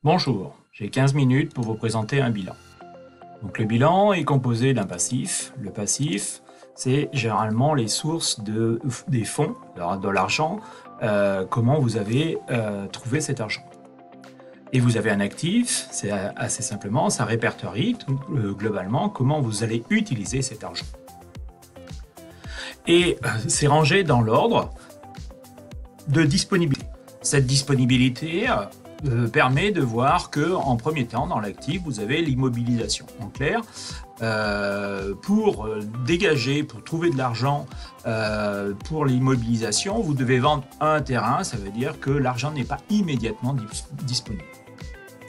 Bonjour, j'ai 15 minutes pour vous présenter un bilan. Donc le bilan est composé d'un passif. Le passif, c'est généralement les sources des fonds, de l'argent, comment vous avez trouvé cet argent. Et vous avez un actif, c'est assez simplement, ça répertorie globalement comment vous allez utiliser cet argent. Et c'est rangé dans l'ordre de disponibilité. Cette disponibilité permet de voir que, en premier temps, dans l'actif, vous avez l'immobilisation. En clair, pour dégager, pour trouver de l'argent pour l'immobilisation, vous devez vendre un terrain, ça veut dire que l'argent n'est pas immédiatement disponible.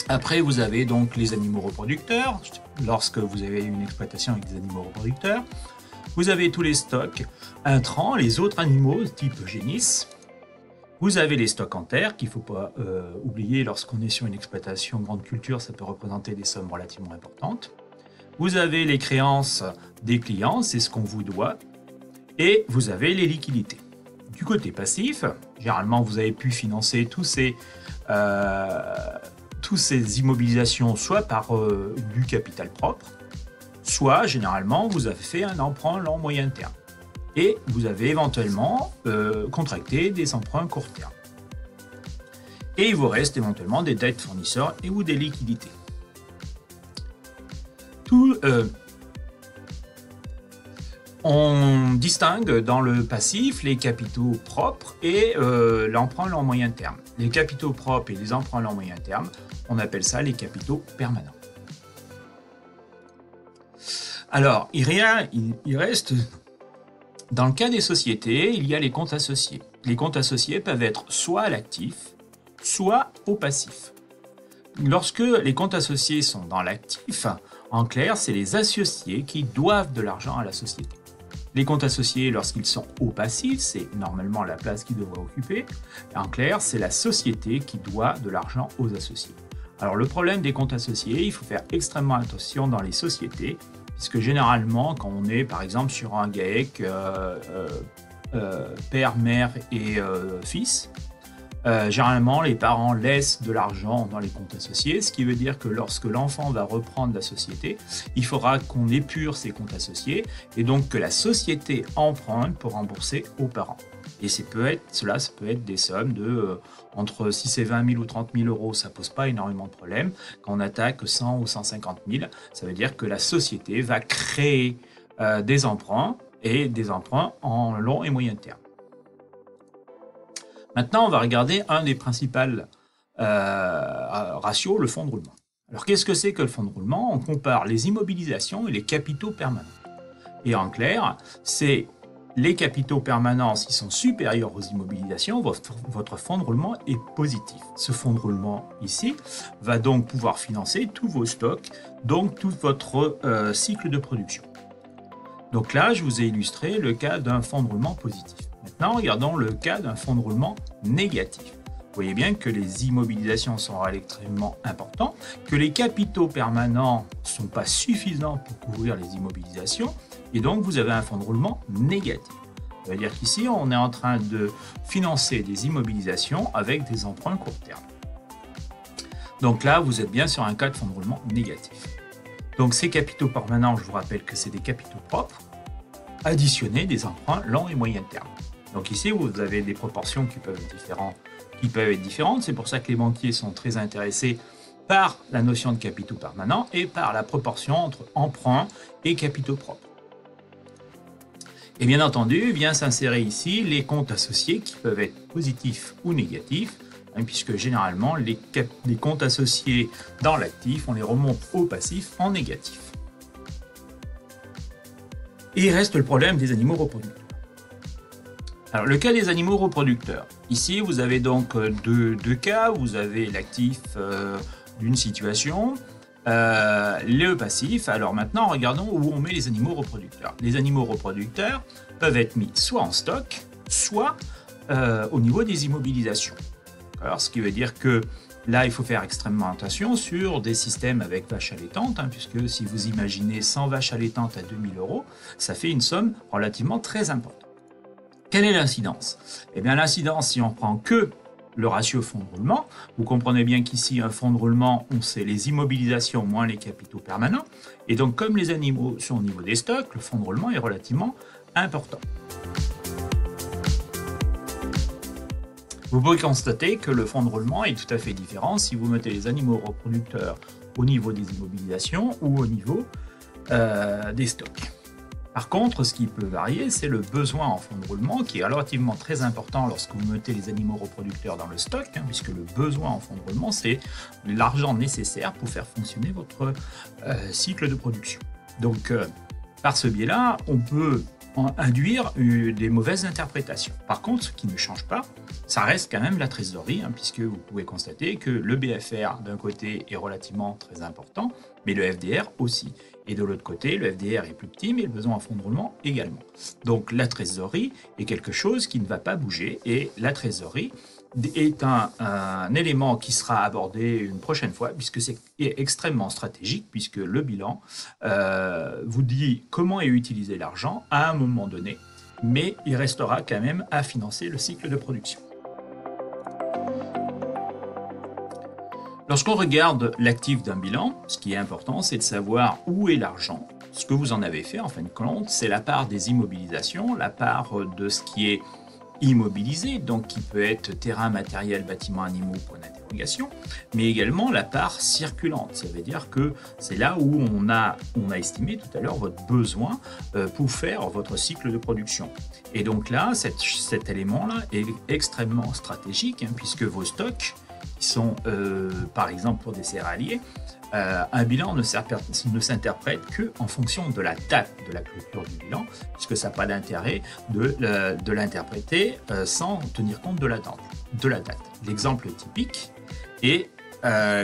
Après, vous avez donc les animaux reproducteurs, lorsque vous avez une exploitation avec des animaux reproducteurs. Vous avez tous les stocks intrants, les autres animaux type génisses. Vous avez les stocks en terre qu'il ne faut pas oublier lorsqu'on est sur une exploitation grande culture, ça peut représenter des sommes relativement importantes. Vous avez les créances des clients, c'est ce qu'on vous doit. Et vous avez les liquidités. Du côté passif, généralement vous avez pu financer tous ces immobilisations soit par du capital propre, soit généralement vous avez fait un emprunt long moyen terme. Et vous avez éventuellement contracté des emprunts court terme. Et il vous reste éventuellement des dettes fournisseurs et ou des liquidités. On distingue dans le passif les capitaux propres et l'emprunt long moyen terme. Les capitaux propres et les emprunts long moyen terme, on appelle ça les capitaux permanents. Alors, il reste... Dans le cas des sociétés, il y a les comptes associés. Les comptes associés peuvent être soit à l'actif, soit au passif. Lorsque les comptes associés sont dans l'actif, en clair, c'est les associés qui doivent de l'argent à la société. Les comptes associés, lorsqu'ils sont au passif, c'est normalement la place qu'ils devraient occuper. En clair, c'est la société qui doit de l'argent aux associés. Alors le problème des comptes associés, il faut faire extrêmement attention dans les sociétés, puisque généralement, quand on est par exemple sur un GAEC, père, mère et fils, généralement les parents laissent de l'argent dans les comptes associés, ce qui veut dire que lorsque l'enfant va reprendre la société, il faudra qu'on épure ses comptes associés et donc que la société emprunte pour rembourser aux parents. Et ça peut être des sommes de entre 6 et 20 000 ou 30 000 euros, ça ne pose pas énormément de problèmes. Quand on attaque 100 ou 150 000, ça veut dire que la société va créer des emprunts et des emprunts en long et moyen terme. Maintenant, on va regarder un des principaux ratios, le fonds de roulement. Alors, qu'est-ce que c'est que le fonds de roulement? On compare les immobilisations et les capitaux permanents. Et en clair, c'est les capitaux permanents, s'ils sont supérieurs aux immobilisations, votre fonds de roulement est positif. Ce fonds de roulement ici va donc pouvoir financer tous vos stocks, donc tout votre cycle de production. Donc là, je vous ai illustré le cas d'un fonds de roulement positif. Maintenant, regardons le cas d'un fonds de roulement négatif. Vous voyez bien que les immobilisations sont extrêmement importantes, que les capitaux permanents ne sont pas suffisants pour couvrir les immobilisations, et donc vous avez un fonds de roulement négatif. Ça veut dire qu'ici, on est en train de financer des immobilisations avec des emprunts court terme. Donc là, vous êtes bien sur un cas de fonds de roulement négatif. Donc ces capitaux permanents, je vous rappelle que c'est des capitaux propres, additionnés des emprunts long et moyen terme. Donc ici, vous avez des proportions qui peuvent être différentes. C'est pour ça que les banquiers sont très intéressés par la notion de capitaux permanents et par la proportion entre emprunts et capitaux propres. Et bien entendu, vient s'insérer ici les comptes associés qui peuvent être positifs ou négatifs, puisque généralement, les comptes associés dans l'actif, on les remonte au passif en négatif. Et il reste le problème des animaux reproducteurs. Alors, le cas des animaux reproducteurs. Ici, vous avez donc deux cas. Vous avez l'actif d'une situation, le passif. Alors maintenant, regardons où on met les animaux reproducteurs. Les animaux reproducteurs peuvent être mis soit en stock, soit au niveau des immobilisations. Alors, ce qui veut dire que là, il faut faire extrêmement attention sur des systèmes avec vaches allaitantes, puisque si vous imaginez 100 vaches allaitantes à 2000 euros, ça fait une somme relativement très importante. Quelle est l'incidence? Eh bien, l'incidence, si on prend que le ratio fonds de roulement. Vous comprenez bien qu'ici, un fonds de roulement, c'est les immobilisations moins les capitaux permanents. Et donc, comme les animaux sont au niveau des stocks, le fonds de roulement est relativement important. Vous pouvez constater que le fonds de roulement est tout à fait différent si vous mettez les animaux reproducteurs au niveau des immobilisations ou au niveau des stocks. Par contre, ce qui peut varier, c'est le besoin en fonds de roulement qui est relativement très important lorsque vous mettez les animaux reproducteurs dans le stock, puisque le besoin en fonds de roulement, c'est l'argent nécessaire pour faire fonctionner votre cycle de production. Donc, par ce biais-là, on peut induire des mauvaises interprétations. Par contre, ce qui ne change pas, ça reste quand même la trésorerie, puisque vous pouvez constater que le BFR d'un côté est relativement très important, mais le FDR aussi. Et de l'autre côté, le FDR est plus petit, mais le besoin en fonds de roulement également. Donc la trésorerie est quelque chose qui ne va pas bouger, et la trésorerie est un élément qui sera abordé une prochaine fois, puisque c'est extrêmement stratégique, puisque le bilan vous dit comment est utilisé l'argent à un moment donné, mais il restera quand même à financer le cycle de production. Lorsqu'on regarde l'actif d'un bilan, ce qui est important, c'est de savoir où est l'argent. Ce que vous en avez fait, en fin de compte, c'est la part des immobilisations, la part de ce qui est immobilisé, donc qui peut être terrain, matériel, bâtiments, animaux, point d'interrogation, mais également la part circulante. Ça veut dire que c'est là où on a estimé tout à l'heure votre besoin pour faire votre cycle de production. Et donc là, cet élément-là est extrêmement stratégique, puisque vos stocks, qui sont par exemple pour des céréaliers, un bilan ne s'interprète qu'en fonction de la date de la clôture du bilan, puisque ça n'a pas d'intérêt de l'interpréter sans tenir compte de la date. L'exemple typique est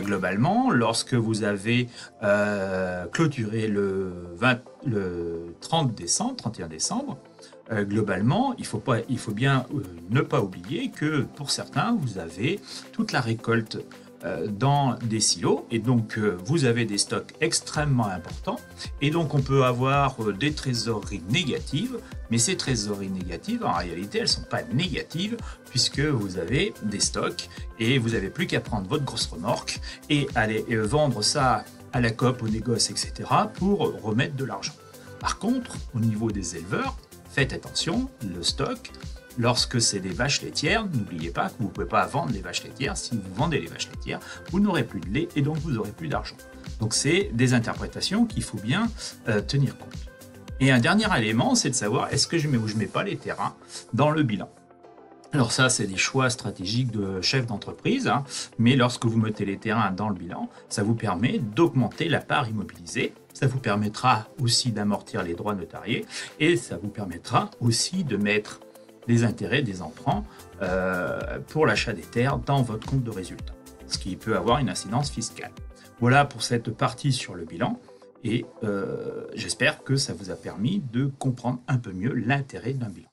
globalement, lorsque vous avez clôturé le 31 décembre, globalement, il faut bien ne pas oublier que pour certains, vous avez toute la récolte dans des silos, et donc vous avez des stocks extrêmement importants, et donc on peut avoir des trésoreries négatives, mais ces trésoreries négatives, en réalité, elles ne sont pas négatives, puisque vous avez des stocks, et vous n'avez plus qu'à prendre votre grosse remorque, et aller vendre ça à la COP, au négoce, etc., pour remettre de l'argent. Par contre, au niveau des éleveurs, faites attention, le stock, lorsque c'est des vaches laitières, n'oubliez pas que vous ne pouvez pas vendre les vaches laitières. Si vous vendez les vaches laitières, vous n'aurez plus de lait et donc vous n'aurez plus d'argent. Donc c'est des interprétations qu'il faut bien tenir compte. Et un dernier élément, c'est de savoir est-ce que je mets ou je ne mets pas les terrains dans le bilan. Alors ça, c'est des choix stratégiques de chef d'entreprise, mais lorsque vous mettez les terrains dans le bilan, ça vous permet d'augmenter la part immobilisée. Ça vous permettra aussi d'amortir les droits notariés et ça vous permettra aussi de mettre les intérêts des emprunts pour l'achat des terres dans votre compte de résultat, ce qui peut avoir une incidence fiscale. Voilà pour cette partie sur le bilan et j'espère que ça vous a permis de comprendre un peu mieux l'intérêt d'un bilan.